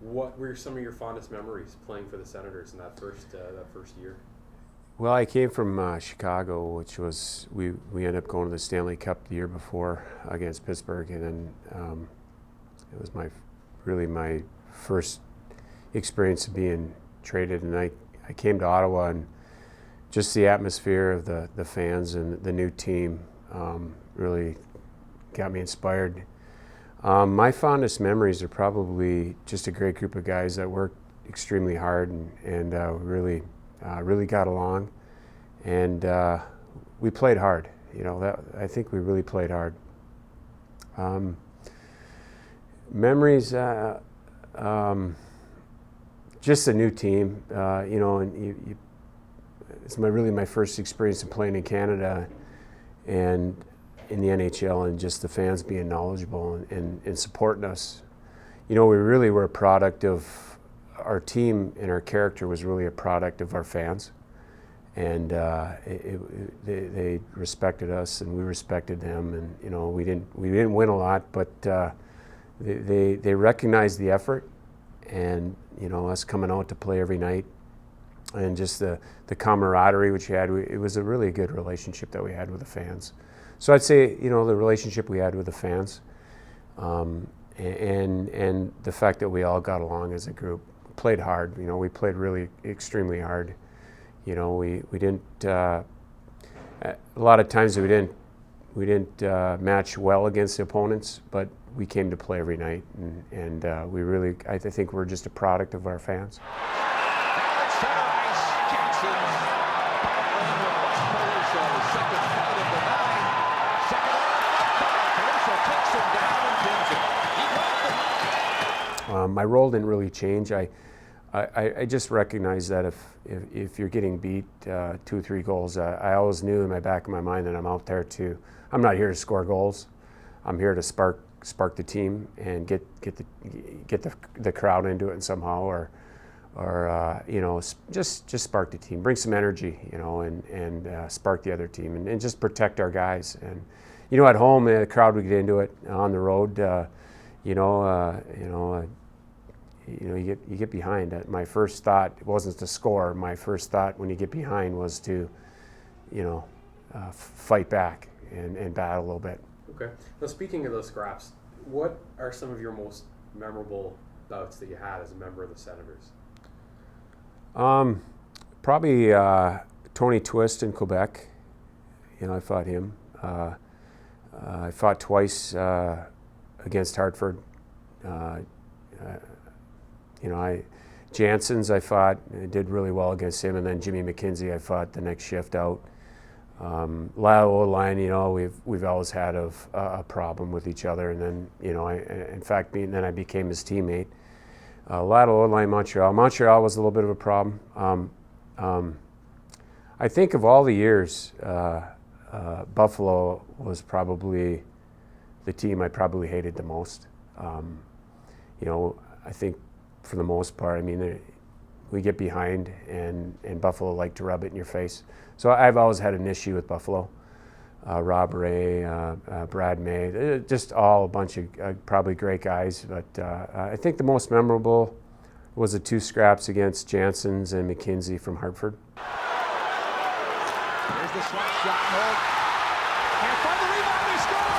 What were some of your fondest memories playing for the Senators in that first year? Well, I came from Chicago, which was we ended up going to the Stanley Cup the year before against Pittsburgh, and then it was really my first experience of being traded. And I came to Ottawa, and just the atmosphere of the fans and the new team really got me inspired. My fondest memories are probably just a great group of guys that worked extremely hard and really got along, and we played hard. I think we really played hard. Memories, just a new team, and it's really my first experience in playing in Canada and in the NHL, and just the fans being knowledgeable and supporting us. We really were a product of our team, and our character was really a product of our fans, and they respected us and we respected them, and we didn't win a lot, but they recognized the effort, and us coming out to play every night, and just the camaraderie which we had. It was a really good relationship that we had with the fans. So I'd say the relationship we had with the fans, and the fact that we all got along as a group, played hard. We played really extremely hard. We didn't a lot of times we didn't match well against the opponents, but we came to play every night, and we really, I think we're just a product of our fans. My role didn't really change. I just recognized that if you're getting beat 2 or 3 goals, I always knew in my back of my mind that I'm out there I'm not here to score goals. I'm here to spark the team and get the crowd into it somehow, or just spark the team, bring some energy, and spark the other team, and just protect our guys. And at home the crowd would get into it. On the road, you get behind. My first thought wasn't to score. My first thought when you get behind was to, fight back and battle a little bit. Okay. Now, speaking of those scraps, what are some of your most memorable bouts that you had as a member of the Senators? Probably Tony Twist in Quebec. I fought him. I fought twice against Hartford. Jansen's I fought, I did really well against him, and then Jimmy McKenzie I fought the next shift out. Lateral line, we've always had a problem with each other, and then in fact then I became his teammate. Lateral line Montreal was a little bit of a problem. I think of all the years, Buffalo was probably the team I probably hated the most. I think for the most part, we get behind, and Buffalo like to rub it in your face. So I've always had an issue with Buffalo. Rob Ray, Brad May, just all a bunch of probably great guys. But I think the most memorable was the 2 scraps against Jansen's and McKenzie from Hartford. There's the slap shot, hold. And from the rebound, they score!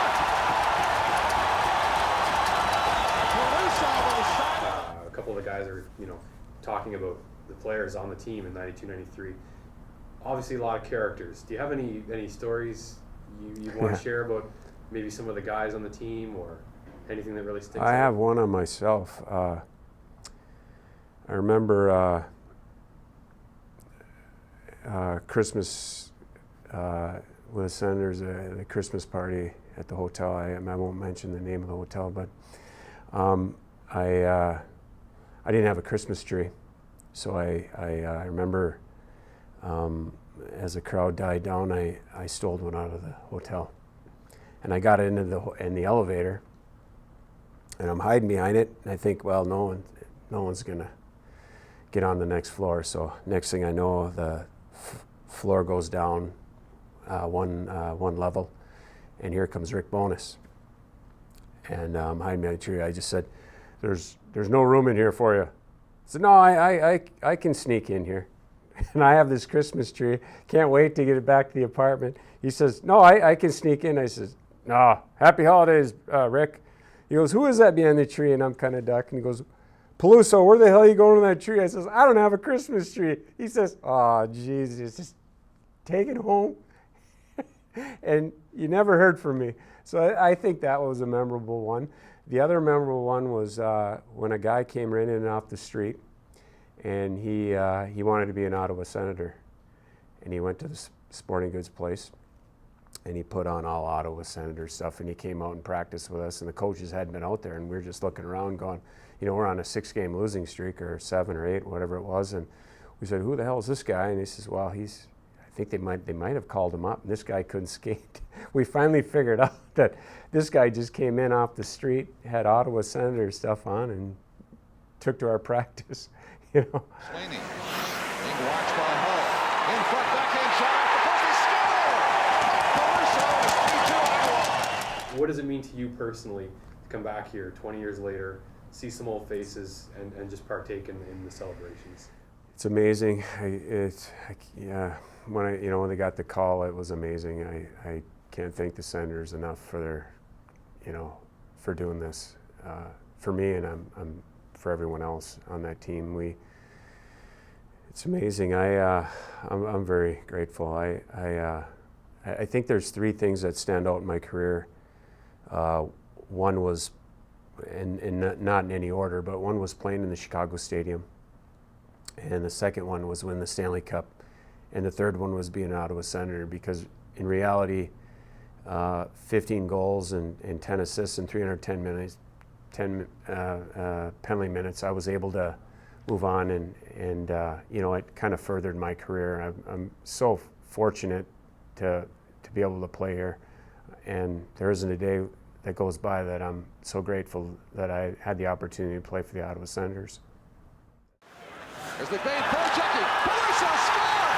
Peluso with a shot. A couple of the guys are, talking about the players on the team in 92-93. Obviously, a lot of characters. Do you have any stories you want to share about maybe some of the guys on the team, or anything that really sticks out? I have one on myself. I remember Christmas with the Senators, the Christmas party at the hotel. I won't mention the name of the hotel, but I didn't have a Christmas tree, so I remember as the crowd died down, I stole one out of the hotel, and I got it in the elevator, and I'm hiding behind it, and I think, well, no one's gonna get on the next floor. So next thing I know, the floor goes down one level, and here comes Rick Bowness, and hiding behind a tree. I just said, there's no room in here for you. I said, no, I can sneak in here. And I have this Christmas tree. Can't wait to get it back to the apartment. He says, no, I can sneak in. I says, no, happy holidays, Rick. He goes, who is that behind the tree? And I'm kind of ducking. He goes, Peluso, where the hell are you going to that tree? I says, I don't have a Christmas tree. He says, oh, Jesus, just take it home. And you never heard from me. So I think that was a memorable one. The other memorable one was when a guy came right in and off the street, and he wanted to be an Ottawa Senator. And he went to the sporting goods place, and he put on all Ottawa Senator stuff, and he came out and practiced with us, and the coaches hadn't been out there, and we were just looking around going, we're on a 6-game losing streak, or 7 or 8, whatever it was, and we said, who the hell is this guy? And he says, well, I think they might have called him up, and this guy couldn't skate. We finally figured out that this guy just came in off the street, had Ottawa Senator stuff on, and took to our practice. Sweeney, being watched by Hull. In front, backhand shot. What does it mean to you personally to come back here 20 years later, see some old faces, and just partake in the celebrations? It's amazing. When they got the call, it was amazing. I can't thank the Senators enough for their, for doing this for me, and I'm for everyone else on that team. It's amazing. I'm very grateful. I think there's 3 things that stand out in my career. One was, and not in any order, but one was playing in the Chicago Stadium, and the second one was win the Stanley Cup, and the third one was being an Ottawa Senator, because in reality, 15 goals and 10 assists in 310 minutes, 10 penalty minutes, I was able to move on, and it kind of furthered my career. I'm so fortunate to be able to play here, and there isn't a day that goes by that I'm so grateful that I had the opportunity to play for the Ottawa Senators. As the Bay forechecking, Peluso scores!